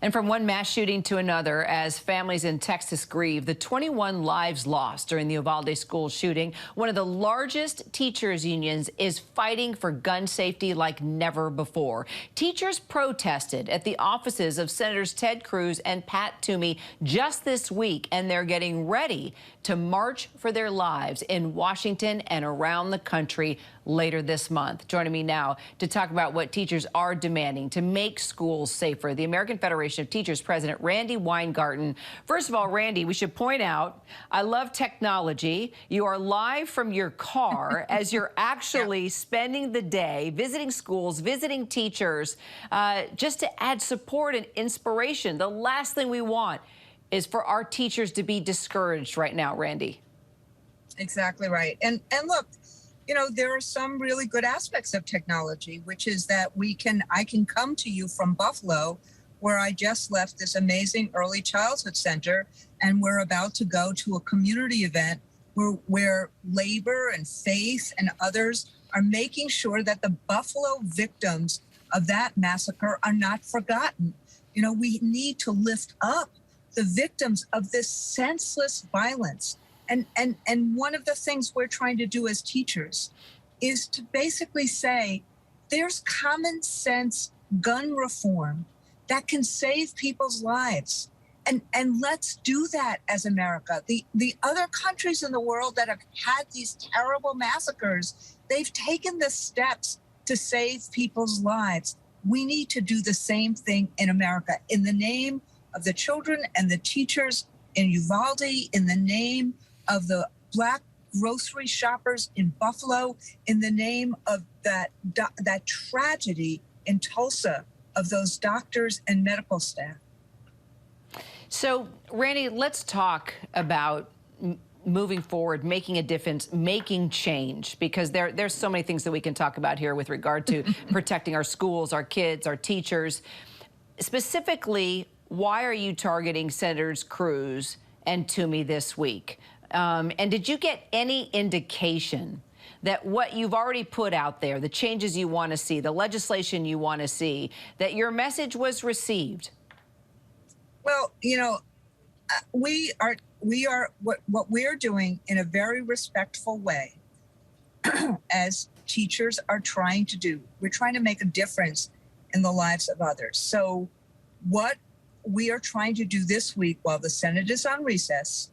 And from one mass shooting to another, as families in Texas grieve, the 21 lives lost during the Uvalde school shooting, one of the largest teachers' unions is fighting for gun safety like never before. Teachers protested at the offices of Senators Ted Cruz and Pat Toomey just this week, and they're getting ready to march for their lives in Washington and around the country later this month. Joining me now to talk about what teachers are demanding to make schools safer, the American Federation of Teachers President Randi Weingarten. First of all, Randi, we should point out, I love technology. You are live from your car as you're actually spending the day visiting schools, visiting teachers, just to add support and inspiration. The last thing we want is for our teachers to be discouraged right now, Randi. Exactly right. And look, you know, there are some really good aspects of technology, which is that I can come to you from Buffalo, where I just left this amazing early childhood center, and we're about to go to a community event where labor and faith and others are making sure that the Buffalo victims of that massacre are not forgotten. You know, we need to lift up the victims of this senseless violence. And one of the things we're trying to do as teachers is to basically say there's common sense gun reform that can save people's lives. And let's do that as America. The other countries in the world that have had these terrible massacres, they've taken the steps to save people's lives. We need to do the same thing in America in the name of the children and the teachers in Uvalde, in the name of the Black grocery shoppers in Buffalo, in the name of that tragedy in Tulsa of those doctors and medical staff. So, Randi, let's talk about moving forward, making a difference, making change, because there's so many things that we can talk about here with regard to protecting our schools, our kids, our teachers. Specifically, why are you targeting Senators Cruz and Toomey this week? And did you get any indication that what you've already put out there, the changes you want to see, the legislation you want to see, that your message was received? Well, you know, what we're doing in a very respectful way as teachers are trying to do. We're trying to make a difference in the lives of others. So what we are trying to do this week while the Senate is on recess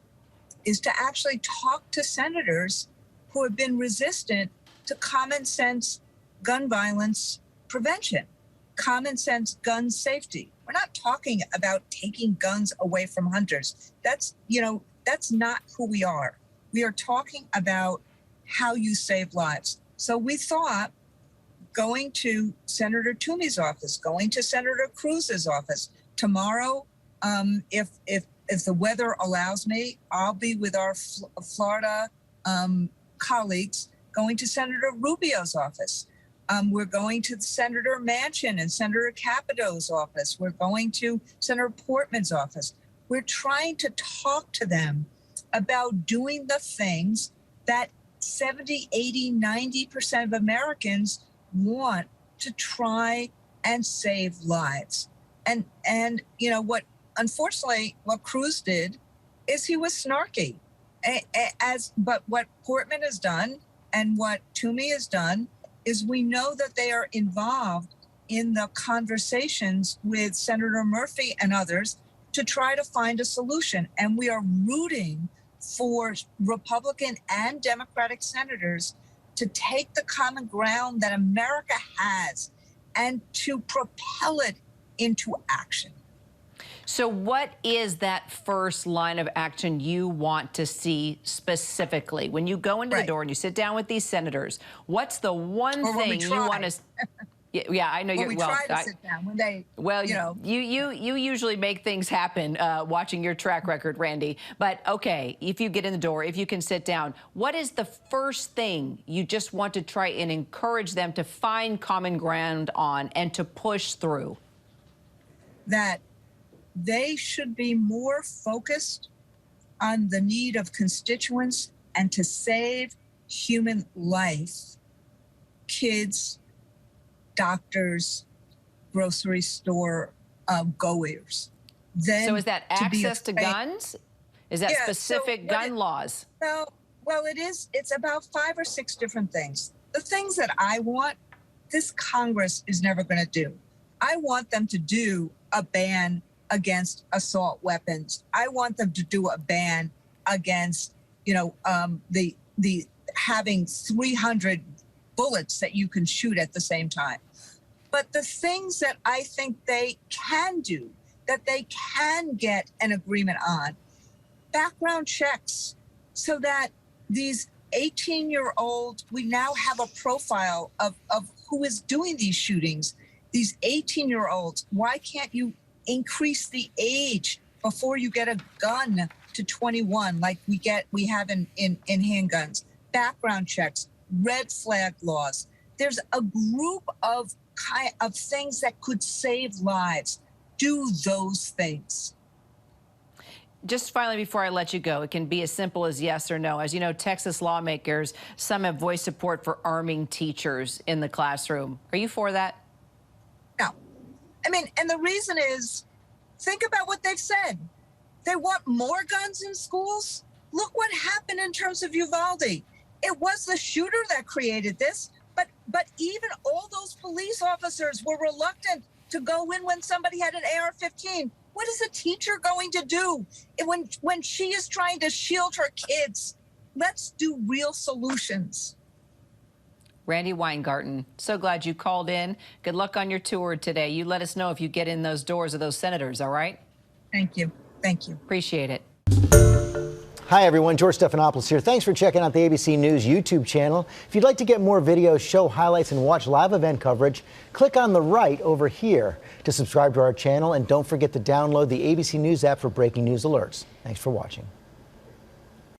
is to actually talk to senators who have been resistant to common sense gun violence prevention, common sense gun safety. We're not talking about taking guns away from hunters. That's not who we are. We are talking about how you save lives. So we thought going to Senator Toomey's office, going to Senator Cruz's office tomorrow, if the weather allows me, I'll be with our Florida colleagues going to Senator Rubio's office. We're going to Senator Manchin and Senator Capito's office. We're going to Senator Portman's office. We're trying to talk to them about doing the things that 70, 80, 90% of Americans want to try and save lives. And you know, unfortunately, what Cruz did is he was snarky. But what Portman has done and what Toomey has done is we know that they are involved in the conversations with Senator Murphy and others to try to find a solution. And we are rooting for Republican and Democratic senators to take the common ground that America has and to propel it into action. So what is that first line of action you want to see specifically? When you go into the door and you sit down with these senators, what's the one thing you want to... Yeah, I know you're... We try to sit down when they... Well, you know... you usually make things happen watching your track record, Randi. But, okay, if you get in the door, if you can sit down, what is the first thing you just want to try and encourage them to find common ground on and to push through? That they should be more focused on the need of constituents and to save human life, kids, doctors, grocery store goers. Then So is that to be access to afraid- guns? Is that Yeah, so specific what gun laws? Well, it is. It's about 5 or 6 different things. The things that I want, this Congress is never going to do. I want them to do a ban against assault weapons. I want them to do a ban against, the having 300 bullets that you can shoot at the same time. But the things that I think they can do, that they can get an agreement on, background checks, so that these 18-year-olds, we now have a profile of who is doing these shootings. These 18-year-olds, why can't you increase the age before you get a gun to 21 like we have in handguns? Background checks, red flag laws. There's a group of things that could save lives. Do those things. Just finally, before I let you go, it can be as simple as yes or no. As you know, Texas lawmakers, some have voiced support for arming teachers in the classroom. Are you for that? No. I mean, and the reason is, think about what they've said. They want more guns in schools. Look what happened in terms of Uvalde. It was the shooter that created this, but even all those police officers were reluctant to go in when somebody had an AR-15. What is a teacher going to do when she is trying to shield her kids? Let's do real solutions. Randi Weingarten, so glad you called in. Good luck on your tour today. You let us know if you get in those doors of those senators, all right? Thank you. Thank you. Appreciate it. Hi, everyone. George Stephanopoulos here. Thanks for checking out the ABC News YouTube channel. If you'd like to get more videos, show highlights, and watch live event coverage, click on the right over here to subscribe to our channel. And don't forget to download the ABC News app for breaking news alerts. Thanks for watching.